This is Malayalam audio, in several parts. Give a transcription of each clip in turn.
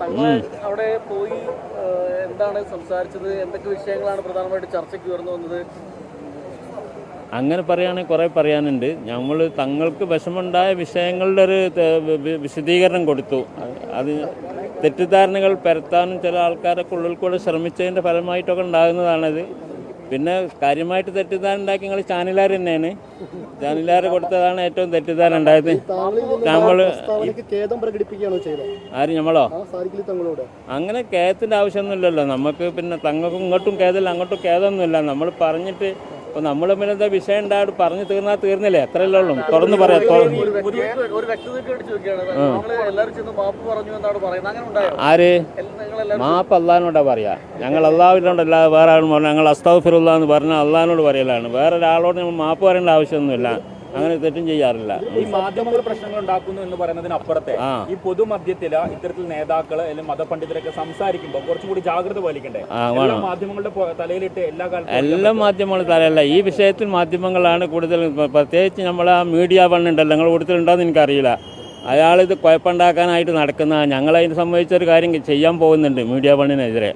അവിടെ പോയി എന്താണ് സംസാരിച്ചത്, എന്തൊക്കെ വിഷയങ്ങളാണ് പ്രധാനമായിട്ട് ചർച്ചയ്ക്ക് ഉയർന്നു വന്നത്? അങ്ങനെ പറയുകയാണെങ്കിൽ കുറേ പറയാനുണ്ട്. നമ്മൾ തങ്ങൾക്ക് വിഷമമുണ്ടായ വിഷയങ്ങളുടെ ഒരു വിശദീകരണം കൊടുത്തു. അത് തെറ്റിദ്ധാരണകൾ പരത്താനും ചില ആൾക്കാരൊക്കെ ഉള്ളിൽ കൂടെ ശ്രമിച്ചതിൻ്റെ ഫലമായിട്ടൊക്കെ ഉണ്ടാകുന്നതാണത്. പിന്നെ കാര്യമായിട്ട് തെറ്റിദ്ധാരണ ഉണ്ടാക്കി നിങ്ങൾ ചാനലുകാർ തന്നെയാണ്. ചാനലുകാർ കൊടുത്തതാണ് ഏറ്റവും തെറ്റിദ്ധാരണ ഉണ്ടായത്. നമ്മൾ ആര് നമ്മളോ അങ്ങനെ ഖേദത്തിൻ്റെ ആവശ്യമൊന്നുമില്ലല്ലോ നമുക്ക്. പിന്നെ തങ്ങൾക്കും ഇങ്ങോട്ടും ഖേദമില്ല, അങ്ങോട്ടും ഖേദമൊന്നുമില്ല. നമ്മൾ പറഞ്ഞിട്ട് ഇപ്പോൾ നമ്മൾ തമ്മിൽ എന്താ വിഷയം ഉണ്ടായിട്ട് പറഞ്ഞു തീർന്നാൽ തീർന്നില്ലേ, എത്രയല്ലേ ഉള്ളൂ. തുറന്ന് പറയാം. ആര് മാപ്പ് അള്ളഹാനോടാ പറയാ. ഞങ്ങൾ അള്ളാഹുവിനോടല്ല വേറെ ആളും പറഞ്ഞു. ഞങ്ങൾ അസ്തഗ്ഫിറുല്ലാ എന്ന് പറഞ്ഞാൽ അള്ളഹാനോട് പറയലാണ്. വേറെ ഒരാളോട് നമ്മൾ മാപ്പ് പറയേണ്ട ആവശ്യമൊന്നുമില്ല. അങ്ങനെ തെറ്റും ചെയ്യാറില്ല. ഈ മാധ്യമങ്ങൾ പ്രശ്നങ്ങൾ ഉണ്ടാക്കുന്നു എന്ന് പറയുന്നതിനപ്പുറത്തെ ഈ പൊതുമധ്യത്തില് ഇത്തരത്തിൽ നേതാക്കള് അല്ലെങ്കിൽ മതപണ്ഡിതരൊക്കെ സംസാരിക്കുമ്പോൾ കുറച്ചും കൂടി ജാഗ്രത പാലിക്കണ്ടേ? മാധ്യമങ്ങളുടെ തലയിലിട്ട് എല്ലാ മാധ്യമങ്ങളും തലയല്ല. ഈ വിഷയത്തിൽ മാധ്യമങ്ങളാണ് കൂടുതൽ. പ്രത്യേകിച്ച് നമ്മൾ ആ മീഡിയ വണ്ണുണ്ടല്ലോ, നിങ്ങൾ കൂടുതലുണ്ടോയെന്ന് എനിക്കറിയില്ല. അയാളിത് കുഴപ്പമുണ്ടാക്കാനായിട്ട് നടക്കുന്ന, ഞങ്ങളതിന് സംബന്ധിച്ചൊരു കാര്യം ചെയ്യാൻ പോകുന്നുണ്ട് മീഡിയ വണ്ണിനെതിരെ.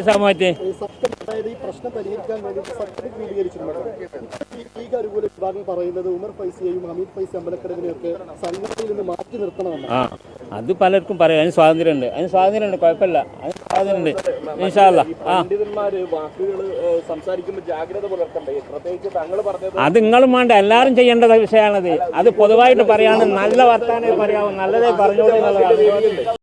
സമയത്ത് അത് പലർക്കും പറയാം. അതിന് സ്വാതന്ത്ര്യമുണ്ട്, കുഴപ്പമില്ല. അതിന് സ്വാതന്ത്ര്യമുണ്ട്. ഇൻഷാ അല്ലാഹ്. അത് നിങ്ങളും വേണ്ട, എല്ലാവരും ചെയ്യേണ്ട വിഷയമാണത്. അത് പൊതുവായിട്ട് പറയാനും നല്ല വർത്താനം പറയാവും, നല്ലതേ പറഞ്ഞോളൂ എന്നുള്ളതാണ്.